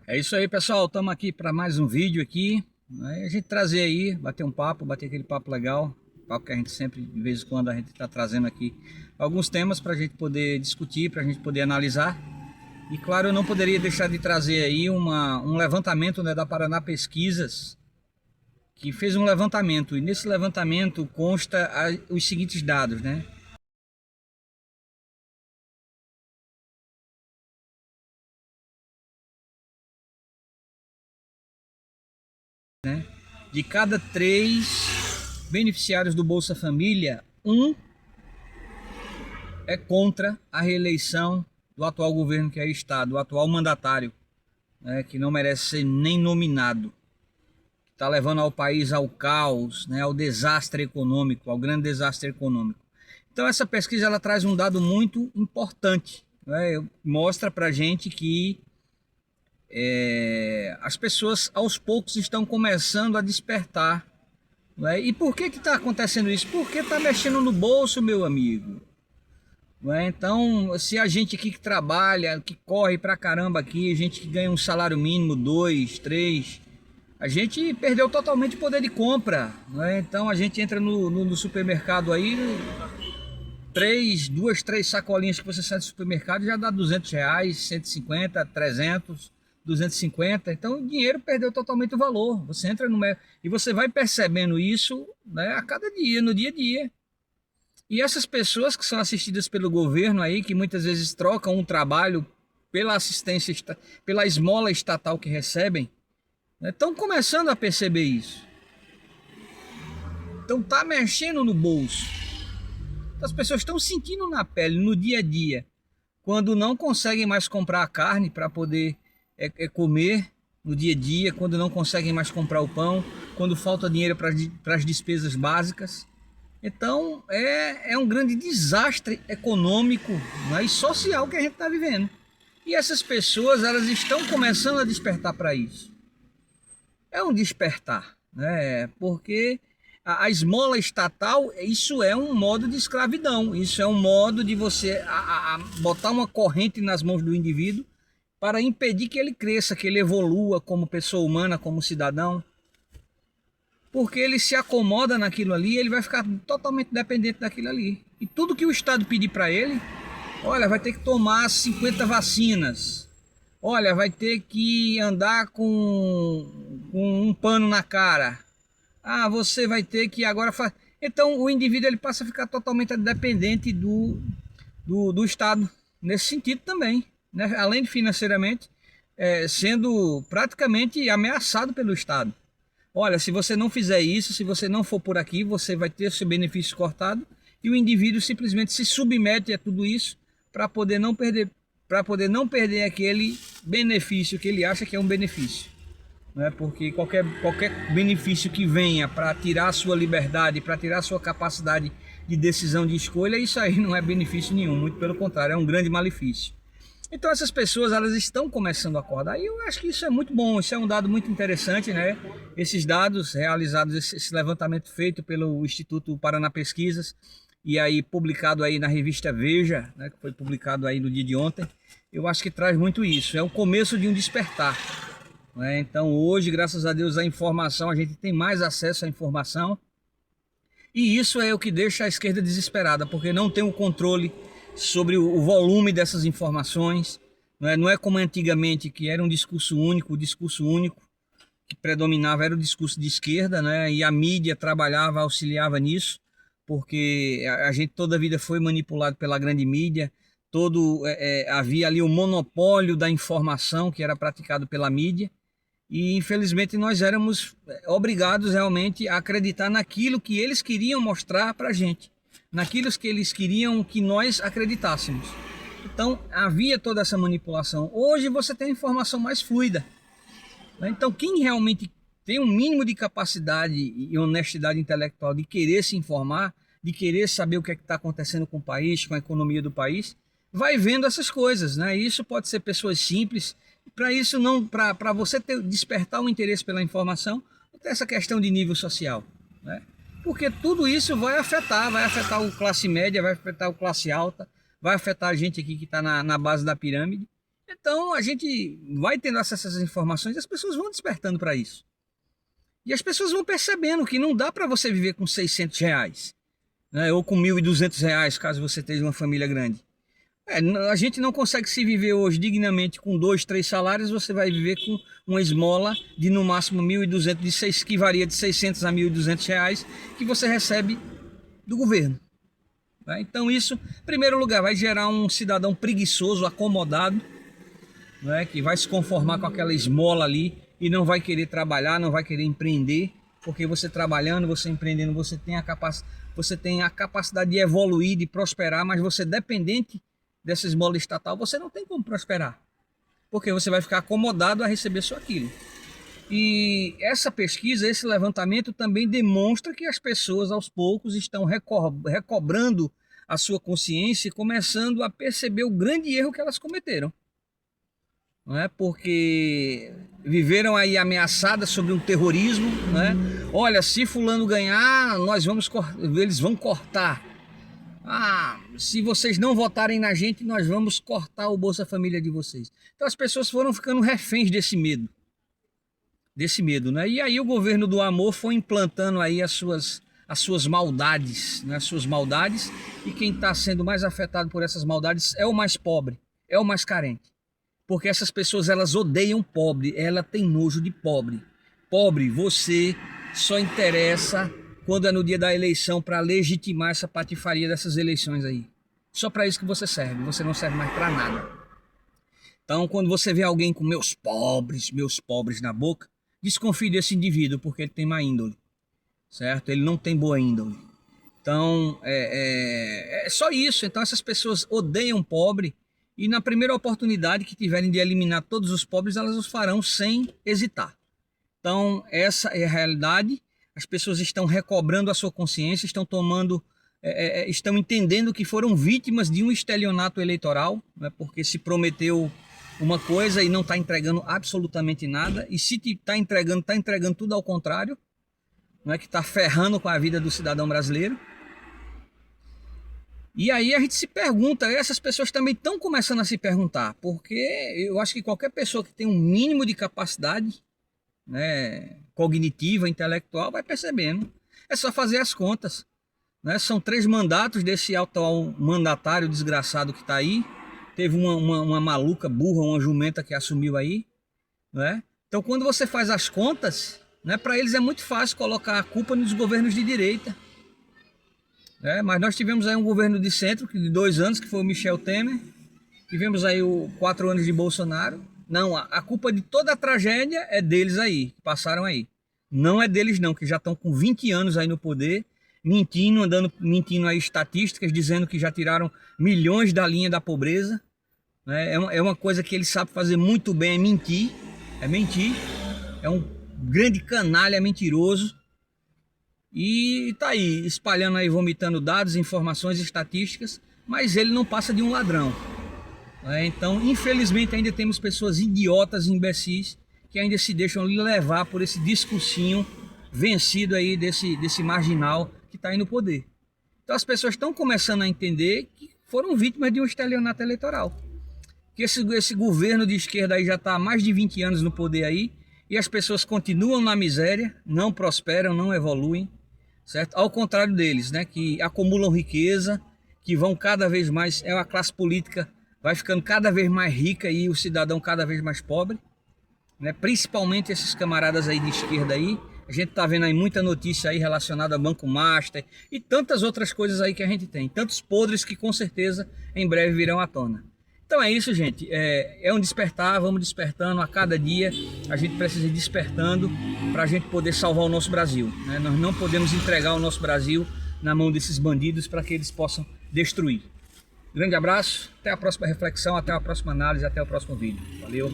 É isso aí, pessoal. Estamos aqui para mais um vídeo aqui. A gente trazer aí, bater um papo, bater aquele papo legal. Papo que a gente sempre, de vez em quando, a gente está trazendo aqui alguns temas para a gente poder discutir, para a gente poder analisar. E claro, eu não poderia deixar de trazer aí um levantamento, né, da Paraná Pesquisas, que fez um levantamento. E nesse levantamento consta os seguintes dados, né? De cada 3 beneficiários do Bolsa Família, um é contra a reeleição do atual governo que aí está, do atual mandatário, né, que não merece ser nem nominado, está levando ao país ao caos, né, ao desastre econômico, ao grande desastre econômico. Então essa pesquisa ela traz um dado muito importante, né, mostra para a gente que as pessoas aos poucos estão começando a despertar, né? E por que está acontecendo isso? Porque está mexendo no bolso, meu amigo. Então, se a gente aqui que trabalha, que corre pra caramba aqui, gente que ganha um salário mínimo, 2, 3, a gente perdeu totalmente o poder de compra. Então a gente entra no supermercado aí, duas, três sacolinhas que você sai do supermercado já dá R$ 200, 150, 300, 250. Então o dinheiro perdeu totalmente o valor. Você entra no e você vai percebendo isso, né, a cada dia, no dia a dia. E essas pessoas que são assistidas pelo governo aí, que muitas vezes trocam um trabalho pela assistência, pela esmola estatal que recebem, né, estão começando a perceber isso. Então tá mexendo no bolso. Então, as pessoas estão sentindo na pele, no dia a dia, quando não conseguem mais comprar a carne para poder comer no dia a dia, quando não conseguem mais comprar o pão, quando falta dinheiro para as despesas básicas. Então é um grande desastre econômico, né, e social que a gente está vivendo. E essas pessoas elas estão começando a despertar para isso. É um despertar, né? Porque a esmola estatal, isso é um modo de escravidão. Isso é um modo de você botar uma corrente nas mãos do indivíduo para impedir que ele cresça, que ele evolua como pessoa humana, como cidadão. Porque ele se acomoda naquilo ali, ele vai ficar totalmente dependente daquilo ali. E tudo que o Estado pedir para ele, olha, vai ter que tomar 50 vacinas, olha, vai ter que andar com um pano na cara, você vai ter que agora... Então o indivíduo ele passa a ficar totalmente dependente do Estado, nesse sentido também, né? Além de financeiramente, sendo praticamente ameaçado pelo Estado. Olha, se você não fizer isso, se você não for por aqui, você vai ter seu benefício cortado, e o indivíduo simplesmente se submete a tudo isso para poder não perder aquele benefício que ele acha que é um benefício, né? Porque qualquer benefício que venha para tirar a sua liberdade, para tirar a sua capacidade de decisão, de escolha, isso aí não é benefício nenhum, muito pelo contrário, é um grande malefício. Então essas pessoas elas estão começando a acordar, e eu acho que isso é muito bom, isso é um dado muito interessante, né? Esses dados realizados, esse levantamento feito pelo Instituto Paraná Pesquisas e aí publicado aí na revista Veja, né, que foi publicado aí no dia de ontem, eu acho que traz muito isso, é o começo de um despertar, né? Então hoje, graças a Deus, a informação, a gente tem mais acesso à informação, e isso é o que deixa a esquerda desesperada, porque não tem o controle sobre o volume dessas informações. Não é como antigamente, que era um discurso único, o discurso único que predominava era o discurso de esquerda, né? E a mídia trabalhava, auxiliava nisso, porque a gente toda a vida foi manipulado pela grande mídia, havia ali o monopólio da informação que era praticado pela mídia, e infelizmente nós éramos obrigados realmente a acreditar naquilo que eles queriam mostrar para a gente, naquilo que eles queriam que nós acreditássemos. Então havia toda essa manipulação. Hoje você tem a informação mais fluida, né? Então quem realmente tem um mínimo de capacidade e honestidade intelectual de querer se informar, de querer saber o que é que está acontecendo com o país, com a economia do país, vai vendo essas coisas, né? Isso pode ser pessoas simples. Para isso não, para você despertar o interesse pela informação, tem essa questão de nível social, né? Porque tudo isso vai afetar o classe média, vai afetar o classe alta, vai afetar a gente aqui que está na base da pirâmide. Então a gente vai tendo acesso a essas informações e as pessoas vão despertando para isso. E as pessoas vão percebendo que não dá para você viver com R$ 600, né? Ou com R$ 1.200, caso você tenha uma família grande. A gente não consegue se viver hoje dignamente com 2, 3 salários. Você vai viver com uma esmola de no máximo 1.200, que varia de 600 a R$ 1.200, que você recebe do governo. Então isso, em primeiro lugar, vai gerar um cidadão preguiçoso, acomodado, né, que vai se conformar com aquela esmola ali e não vai querer trabalhar, não vai querer empreender, porque você trabalhando, você empreendendo, você tem a capacidade de evoluir, de prosperar, mas você dependente dessa esmola estatal, você não tem como prosperar, porque você vai ficar acomodado a receber só aquilo. E essa pesquisa, esse levantamento também demonstra que as pessoas aos poucos estão recobrando a sua consciência e começando a perceber o grande erro que elas cometeram. Não é? Porque viveram aí ameaçadas sobre um terrorismo, né? Olha, se fulano ganhar, eles vão cortar. Se vocês não votarem na gente, nós vamos cortar o Bolsa Família de vocês. Então as pessoas foram ficando reféns desse medo, né? E aí o governo do amor foi implantando aí as suas maldades, né? As suas maldades, e quem está sendo mais afetado por essas maldades é o mais pobre, é o mais carente. Porque essas pessoas, elas odeiam pobre, ela tem nojo de pobre. Pobre, você só interessa quando é no dia da eleição para legitimar essa patifaria dessas eleições aí. Só para isso que você serve, você não serve mais para nada. Então, quando você vê alguém com meus pobres na boca, desconfie desse indivíduo, porque ele tem má índole, certo? Ele não tem boa índole. Então, é só isso. Então, essas pessoas odeiam pobre, e na primeira oportunidade que tiverem de eliminar todos os pobres, elas os farão sem hesitar. Então, essa é a realidade. As pessoas estão recobrando a sua consciência, estão entendendo que foram vítimas de um estelionato eleitoral, né? Porque se prometeu uma coisa e não está entregando absolutamente nada, e se está entregando tudo ao contrário, né? Que está ferrando com a vida do cidadão brasileiro. E aí a gente se pergunta, essas pessoas também estão começando a se perguntar, porque eu acho que qualquer pessoa que tem um mínimo de capacidade, né, cognitiva, intelectual, vai percebendo. É só fazer as contas, né? São 3 mandatos desse atual mandatário desgraçado que está aí. Teve uma maluca burra, uma jumenta que assumiu aí, né? Então quando você faz as contas, né, para eles é muito fácil colocar a culpa nos governos de direita. Mas nós tivemos aí um governo de centro de 2 anos, que foi o Michel Temer. Tivemos aí 4 anos de Bolsonaro. Não, a culpa de toda a tragédia é deles aí, que passaram aí. Não é deles não, que já estão com 20 anos aí no poder, mentindo aí estatísticas, dizendo que já tiraram milhões da linha da pobreza. É uma coisa que eles sabem fazer muito bem, é mentir. É um grande canalha mentiroso. E tá aí, espalhando aí, vomitando dados, informações, estatísticas, mas ele não passa de um ladrão. Então, infelizmente, ainda temos pessoas idiotas e imbecis que ainda se deixam levar por esse discursinho vencido aí desse marginal que está aí no poder. Então as pessoas estão começando a entender que foram vítimas de um estelionato eleitoral. Que esse governo de esquerda aí já está há mais de 20 anos no poder aí, e as pessoas continuam na miséria, não prosperam, não evoluem, certo? Ao contrário deles, né, que acumulam riqueza, que vão cada vez mais, a classe política vai ficando cada vez mais rica e o cidadão cada vez mais pobre, né? Principalmente esses camaradas aí de esquerda aí. A gente tá vendo aí muita notícia aí relacionada a Banco Master e tantas outras coisas aí que a gente tem, tantos podres que com certeza em breve virão à tona. Então é isso, gente, é um despertar, vamos despertando a cada dia, a gente precisa ir despertando para a gente poder salvar o nosso Brasil, né? Nós não podemos entregar o nosso Brasil na mão desses bandidos para que eles possam destruir. Grande abraço, até a próxima reflexão, até a próxima análise, até o próximo vídeo. Valeu!